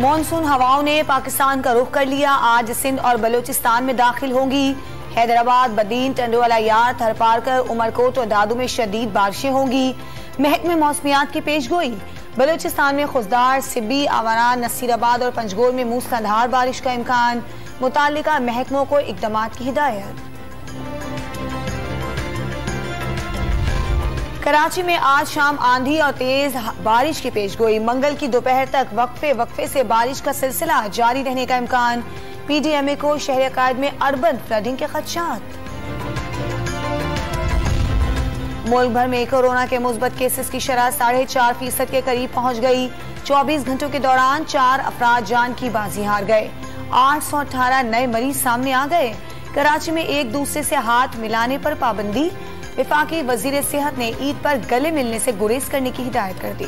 Monsoon हवाओं ने पाकिस्तान का रुख कर लिया। आज सिंध और बलूचिस्तान में दाखिल होंगी। हैदराबाद, बदीन, टंडोवाला यार, थरपारकर, उमरकोट और दादू में शदीद बारिशें होंगी। महकमे मौसमियात की पेशगोई, बलूचिस्तान में खुशदार, सिब्बी, आवारा, नसीराबाद और पंजगोर में मूसलाधार बारिश का इम्कान। मुताल्लिका महकमों को इक़दामात की हिदायत। कराची में आज शाम आंधी और तेज बारिश की पेशगोई। मंगल की दोपहर तक वक्फे से बारिश का सिलसिला जारी रहने का इम्कान। पीडीएमए को शहर अकायद में अर्बन फ्लडिंग के खदशात। मुल्क भर में कोरोना के मुस्बत केसेस की शरह 4.5% के करीब पहुंच गई। 24 घंटों के दौरान 4 अफराद जान की बाजी हार गए। 818 नए मरीज सामने आ गए। कराची में एक दूसरे से हाथ मिलाने पर पाबंदी। वफाकी वजीर सेहत ने ईद पर गले मिलने से गुरेज करने की हिदायत कर दी।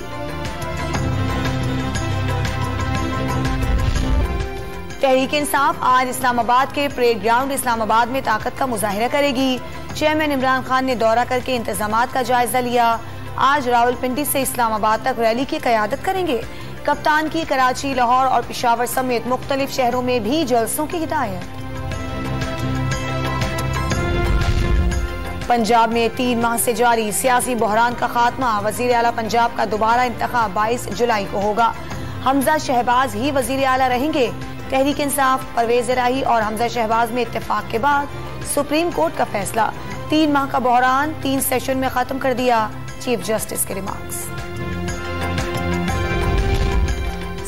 तहरीक इंसाफ आज इस्लामाबाद के परेड ग्राउंड इस्लामाबाद में ताकत का मुजाहिरा करेगी। चेयरमैन इमरान खान ने दौरा करके इंतजामात का जायजा लिया। आज रावलपिंडी से इस्लामाबाद तक रैली की क़यादत करेंगे। कप्तान की कराची, लाहौर और पेशावर समेत मुख्तलिफ शहरों में भी जलसों की हिदायत। पंजाब में 3 माह से जारी सियासी बहरान का खात्मा। वजीर आला पंजाब का दोबारा इंतखाब 22 जुलाई को होगा। हमजा शहबाज ही वजीर आला रहेंगे। तहरीक इंसाफ, परवेज इलाही और हमजा शहबाज में इत्तेफाक के बाद सुप्रीम कोर्ट का फैसला। 3 माह का बहरान 3 सेशन में खत्म कर दिया। चीफ जस्टिस के रिमार्क्स।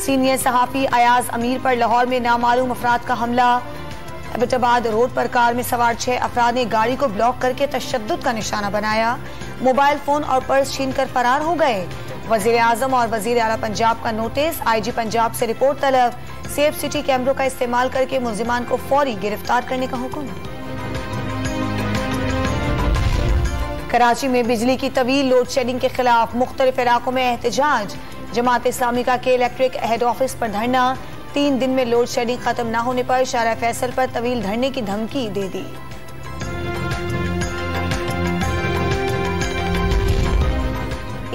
सीनियर सहाफी अयाज अमीर पर लाहौर में नामालूम अफराद का हमला। एबटाबाद रोड पर कार में सवार 6 अफराद ने गाड़ी को ब्लॉक करके तशद्दुद का निशाना बनाया। मोबाइल फोन और पर्स छीनकर फरार हो गए। वजीर आजम और वजीर आला पंजाब का नोटिस। आईजी पंजाब से रिपोर्ट तलब। सेफ सिटी कैमरों का इस्तेमाल करके मुलजिमान को फौरी गिरफ्तार करने का हुक्म। कराची में बिजली की तवील लोड शेडिंग के खिलाफ मुख्तलिफ इलाकों में एहतजाज। जमात इस्लामिका के इलेक्ट्रिक हेड ऑफिस पर धरना। 3 दिन में लोड शेडिंग खत्म न होने पर शारा फैसल पर तवील धरने की धमकी दे दी।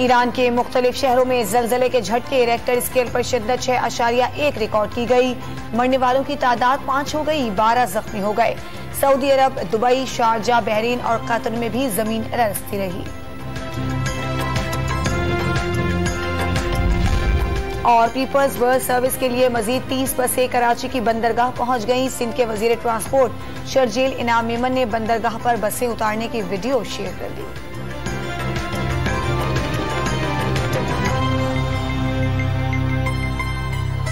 ईरान के मुख्तलिफ शहरों में जलजले के झटके। रेक्टर स्केल पर शिद्दत 6.1 रिकॉर्ड की गई। मरने वालों की तादाद 5 हो गई, 12 जख्मी हो गए। सऊदी अरब, दुबई, शारजा, बहरीन और कतर में भी जमीन लरजती रही। और पीपल्स वर्ल्ड सर्विस के लिए मजीद 30 बसें कराची की बंदरगाह पहुंच गईं। सिंध के वजीर ट्रांसपोर्ट शर्जील इनाम मेमन ने बंदरगाह पर बसें उतारने की वीडियो शेयर कर दी।